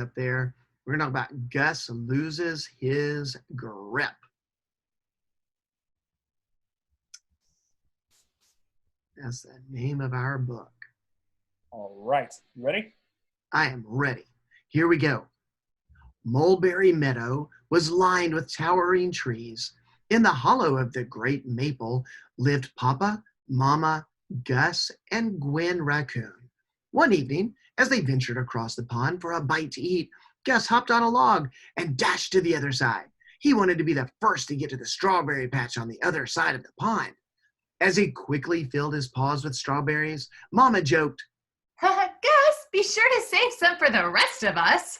up there. We're going to talk about Gus loses his grip. That's the name of our book. All right. You ready? I am ready. Here we go. Mulberry Meadow was lined with towering trees. In the hollow of the great maple lived Papa, Mama, Gus, and Gwen Raccoon. One evening, as they ventured across the pond for a bite to eat, Gus hopped on a log and dashed to the other side. He wanted to be the first to get to the strawberry patch on the other side of the pond. As he quickly filled his paws with strawberries, Mama joked, Gus, be sure to save some for the rest of us.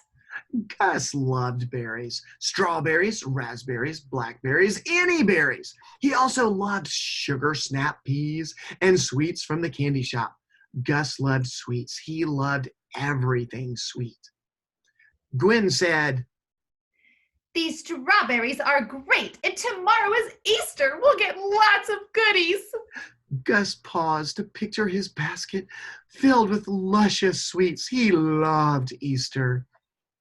Gus loved berries, strawberries, raspberries, blackberries, any berries. He also loved sugar snap peas and sweets from the candy shop. Gus loved sweets. He loved everything sweet. Gwen said, These strawberries are great, and tomorrow is Easter. We'll get lots of goodies. Gus paused to picture his basket filled with luscious sweets. He loved Easter.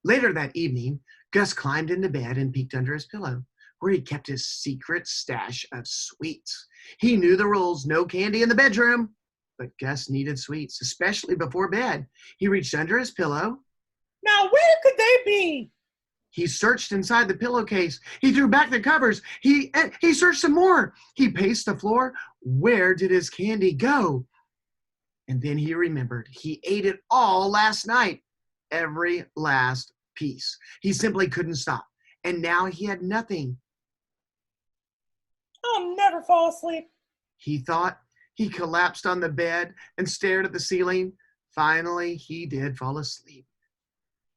Later that evening, Gus climbed into bed and peeked under his pillow, where he kept his secret stash of sweets. He knew the rules, no candy in the bedroom, but Gus needed sweets, especially before bed. He reached under his pillow. Now, where could they be? He searched inside the pillowcase. He threw back the covers. He searched some more. He paced the floor. Where did his candy go? And then he remembered. He ate it all last night. Every last piece. He simply couldn't stop. And now he had nothing. I'll never fall asleep. He thought. He collapsed on the bed and stared at the ceiling. Finally, he did fall asleep.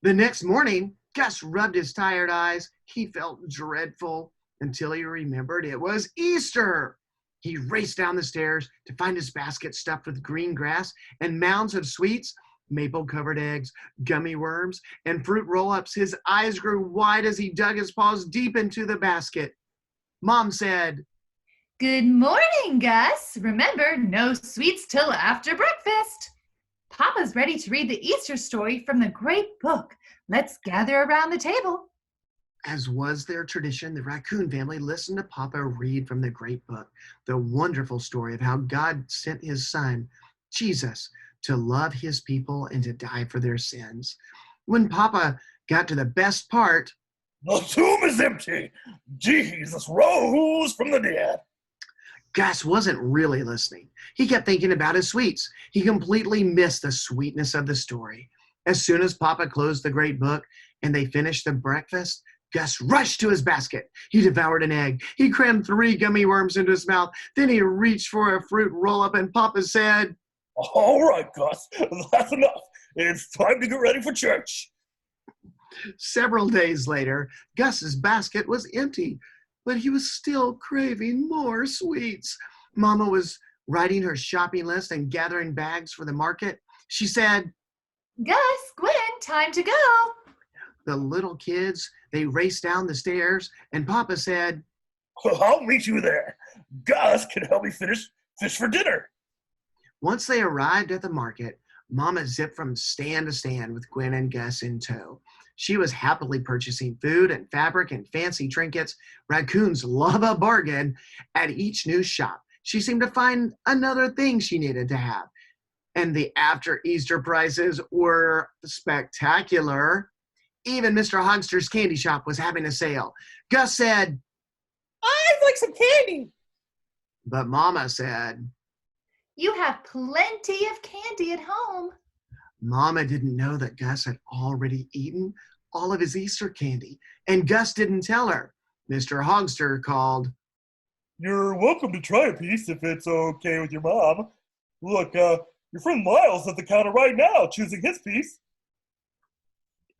The next morning, Gus rubbed his tired eyes. He felt dreadful until he remembered it was Easter. He raced down the stairs to find his basket stuffed with green grass and mounds of sweets, maple-covered eggs, gummy worms, and fruit roll-ups. His eyes grew wide as he dug his paws deep into the basket. Mom said, Good morning, Gus. Remember, no sweets till after breakfast. Papa's ready to read the Easter story from the great book. Let's gather around the table. As was their tradition, the raccoon family listened to Papa read from the great book, the wonderful story of how God sent his son, Jesus, to love his people and to die for their sins. When Papa got to the best part, The tomb is empty. Jesus rose from the dead. Gus wasn't really listening. He kept thinking about his sweets. He completely missed the sweetness of the story. As soon as Papa closed the great book and they finished the breakfast, Gus rushed to his basket. He devoured an egg. He crammed 3 gummy worms into his mouth. Then he reached for a fruit roll-up and Papa said, All right, Gus, that's enough. It's time to get ready for church. Several days later, Gus's basket was empty, but he was still craving more sweets. Mama was writing her shopping list and gathering bags for the market. She said, Gus, Gwen, time to go. the little kids, they raced down the stairs, and Papa said, I'll meet you there. Gus can help me finish fish for dinner. Once they arrived at the market, Mama zipped from stand to stand with Gwen and Gus in tow. She was happily purchasing food and fabric and fancy trinkets. Raccoons love a bargain. At each new shop, she seemed to find another thing she needed to have. And the after Easter prices were spectacular. Even Mr. Hogster's candy shop was having a sale. Gus said, I'd like some candy. but Mama said, You have plenty of candy at home. Mama didn't know that Gus had already eaten all of his Easter candy, and Gus didn't tell her. Mr. Hogster called, You're welcome to try a piece if it's okay with your mom. Look, your friend Miles at the counter right now choosing his piece.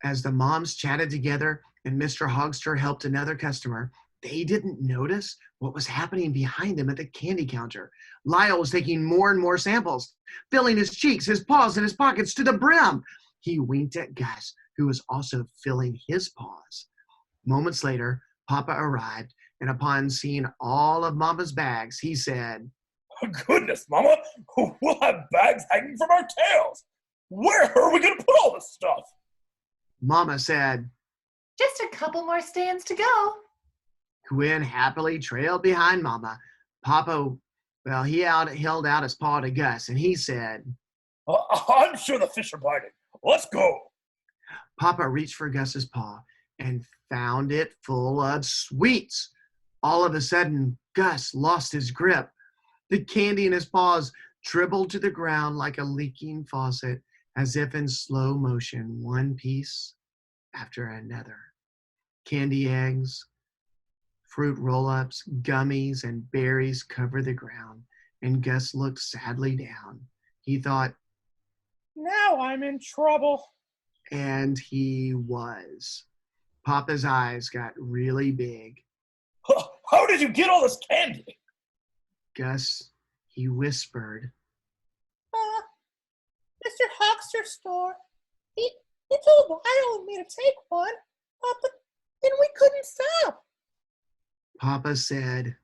As the moms chatted together and Mr. Hogster helped another customer, they didn't notice what was happening behind them at the candy counter. Lyle was taking more and more samples, filling his cheeks, his paws, and his pockets to the brim. He winked at Gus, who was also filling his paws. Moments later, Papa arrived, and upon seeing all of Mama's bags, he said, Goodness, Mama, we'll have bags hanging from our tails. Where are we going to put all this stuff? Mama said. Just a couple more stands to go. Quinn happily trailed behind Mama. Papa, well, he held out his paw to Gus, and he said, I'm sure the fish are biting. Let's go. Papa reached for Gus's paw and found it full of sweets. All of a sudden, Gus lost his grip. The candy in his paws dribbled to the ground like a leaking faucet, as if in slow motion, one piece after another. Candy eggs, fruit roll-ups, gummies, and berries covered the ground, and Gus looked sadly down. He thought, now I'm in trouble. and he was. Papa's eyes got really big. How did you get all this candy? Gus, he whispered. Mr. Hogster's store. He told Lyle and me to take one, but then we couldn't stop. Papa said,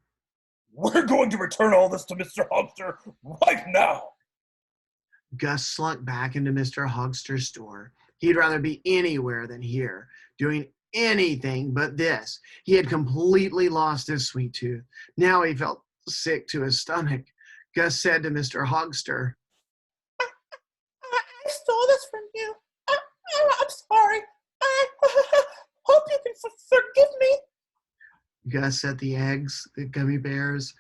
We're going to return all this to Mr. Hogster right now. Gus slunk back into Mr. Hogster's store. He'd rather be anywhere than here, doing anything but this. He had completely lost his sweet tooth. Now he felt sick to his stomach. Gus said to Mr. Hogster, I stole this from you. I'm sorry. I hope you can forgive me. Gus set the eggs, the gummy bears,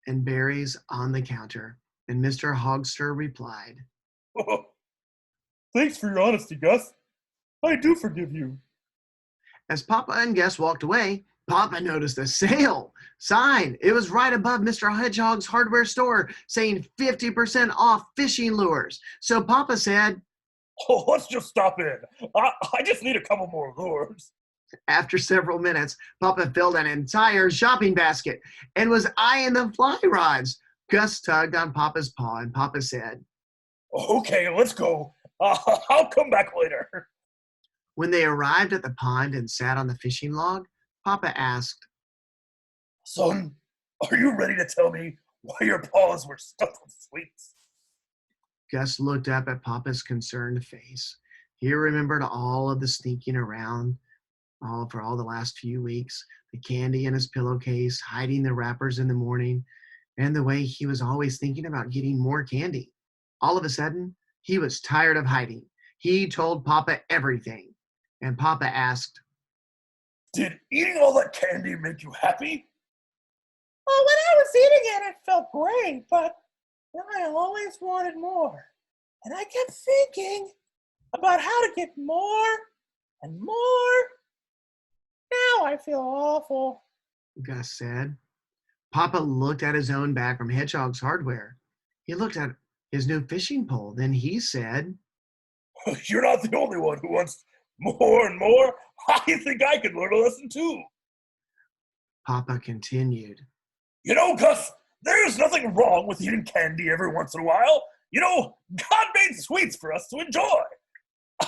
and berries on the counter, and Mr. Hogster replied, Thanks for your honesty, Gus. I do forgive you. As Papa and Gus walked away, Papa noticed a sale sign. It was right above Mr. Hedgehog's hardware store saying 50% off fishing lures. So Papa said, Let's just stop in. I just need a couple more lures. After several minutes, Papa filled an entire shopping basket and was eyeing the fly rods. Gus tugged on Papa's paw and Papa said, Okay, let's go. I'll come back later. When they arrived at the pond and sat on the fishing log, Papa asked, Son, are you ready to tell me why your paws were stuffed with sweets? Gus looked up at Papa's concerned face. He remembered all of the sneaking around for all the last few weeks, the candy in his pillowcase, hiding the wrappers in the morning, and the way he was always thinking about getting more candy. All of a sudden, he was tired of hiding. He told Papa everything, and Papa asked, Did eating all that candy make you happy? Well, when I was eating it, it felt great, but I always wanted more. And I kept thinking about how to get more and more. Now I feel awful. Gus said. Papa looked at his own bag from Hedgehog's hardware. He looked at his new fishing pole. Then he said, You're not the only one who wants more and more. I think I could learn a lesson too. Papa continued. You know, Gus, there's nothing wrong with eating candy every once in a while. You know, God made sweets for us to enjoy.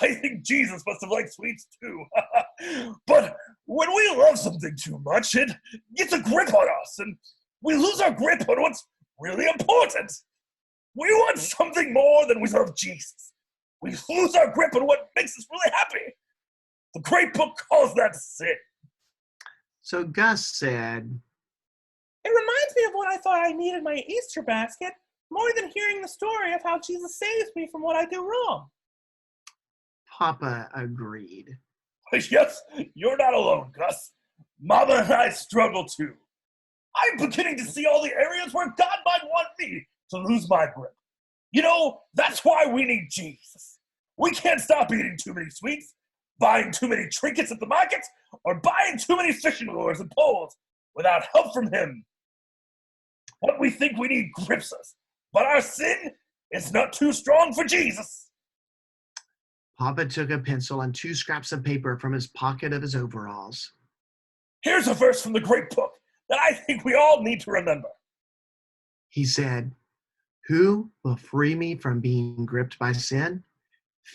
I think Jesus must have liked sweets too. But when we love something too much, it gets a grip on us, and we lose our grip on what's really important. We want something more than we love Jesus. We lose our grip on what makes us really happy. The great book calls that sin. So Gus said, It reminds me of when I thought I needed my Easter basket more than hearing the story of how Jesus saves me from what I do wrong. Papa agreed. Yes, you're not alone, Gus. Mama and I struggle too. I'm beginning to see all the areas where God might want me to lose my grip. You know, that's why we need Jesus. We can't stop eating too many sweets, buying too many trinkets at the market, or buying too many fishing lures and poles without help from Him. What we think we need grips us, but our sin is not too strong for Jesus. Papa took a pencil and 2 scraps of paper from his pocket of his overalls. Here's a verse from the great book that I think we all need to remember. He said, Who will free me from being gripped by sin?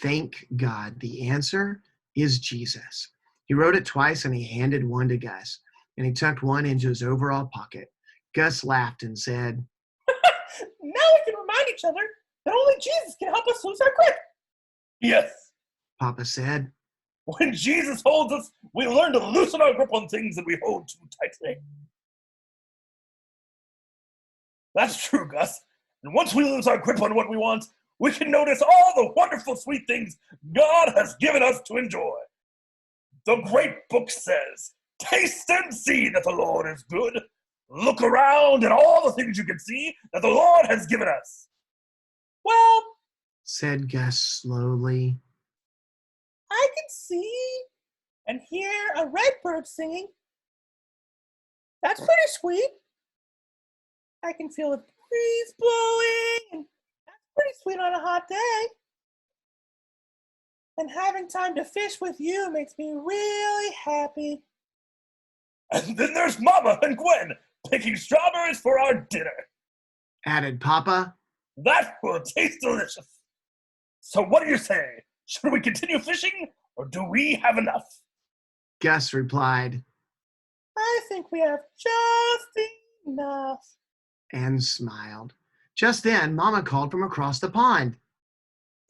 Thank God. The answer is Jesus. He wrote it twice and he handed one to Gus, and he tucked one into his overall pocket. Gus laughed and said, Now we can remind each other that only Jesus can help us lose our grip. Yes. Papa said. When Jesus holds us, we learn to loosen our grip on things that we hold too tightly. That's true, Gus. And once we lose our grip on what we want, we can notice all the wonderful, sweet things God has given us to enjoy. The great book says, taste and see that the Lord is good. Look around at all the things you can see that the Lord has given us. Well, said Gus slowly. I can see and hear a redbird singing. That's pretty sweet. I can feel a breeze blowing, and that's pretty sweet on a hot day. And having time to fish with you makes me really happy. And then there's Mama and Gwen picking strawberries for our dinner, added Papa. That will taste delicious. So what do you say? Should we continue fishing, or do we have enough? Gus replied. I think we have just enough. And smiled. Just then, Mama called from across the pond.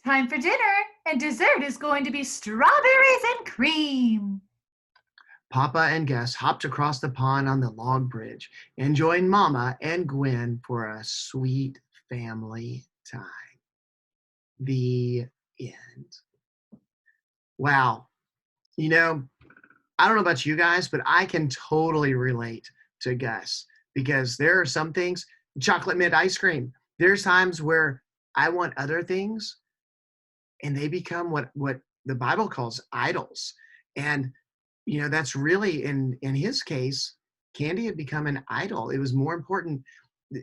Time for dinner, and dessert is going to be strawberries and cream. Papa and Gus hopped across the pond on the log bridge and joined Mama and Gwen for a sweet family time. The end. Wow. You know, I don't know about you guys, but I can totally relate to Gus because there are some things, chocolate mint ice cream. There's times where I want other things and they become what the Bible calls idols. And, you know, that's really, in his case, candy had become an idol. It was more important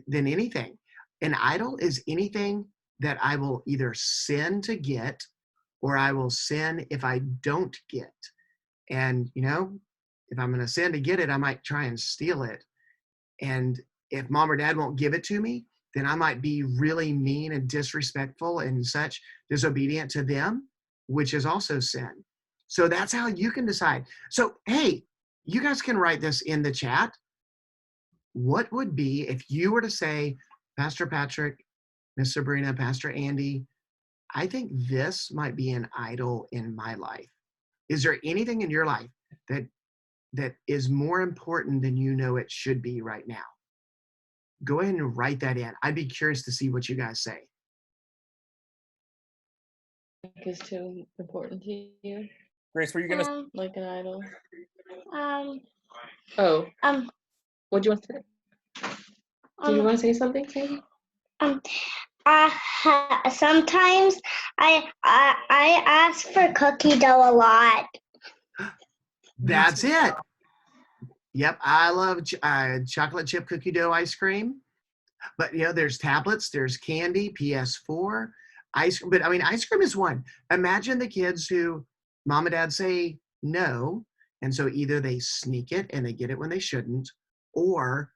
than anything. An idol is anything that I will either sin to get or I will sin if I don't get. And, you know, if I'm going to sin to get it, I might try and steal it. And if mom or dad won't give it to me, then I might be really mean and disrespectful and such, disobedient to them, which is also sin. So that's how you can decide. So, hey, you guys can write this in the chat. What would be if you were to say, Pastor Patrick, Miss Sabrina, Pastor Andy, I think this might be an idol in my life. Is there anything in your life that is more important than you know it should be right now? Go ahead and write that in. I'd be curious to see what you guys say. Is too important to you? Grace, were you gonna? Like an idol? Um, Oh, um, what do you want to say? Do you want to say something, Sandy? sometimes I ask for cookie dough a lot. That's it. Yep, I love chocolate chip cookie dough ice cream. But, you know, there's tablets, there's candy, PS4, ice cream. But, I mean, ice cream is one. Imagine the kids who mom and dad say no, and so either they sneak it and they get it when they shouldn't, or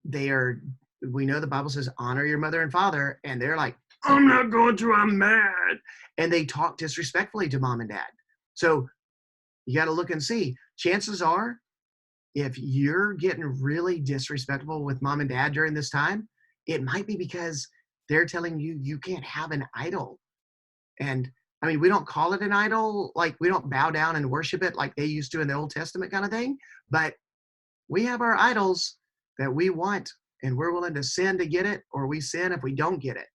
we know the Bible says, honor your mother and father, and they're like, I'm not going to, I'm mad. And they talk disrespectfully to mom and dad. So you got to look and see. Chances are, if you're getting really disrespectful with mom and dad during this time, it might be because they're telling you you can't have an idol. And I mean, we don't call it an idol, like we don't bow down and worship it like they used to in the Old Testament kind of thing, but we have our idols that we want, and we're willing to sin to get it, or we sin if we don't get it.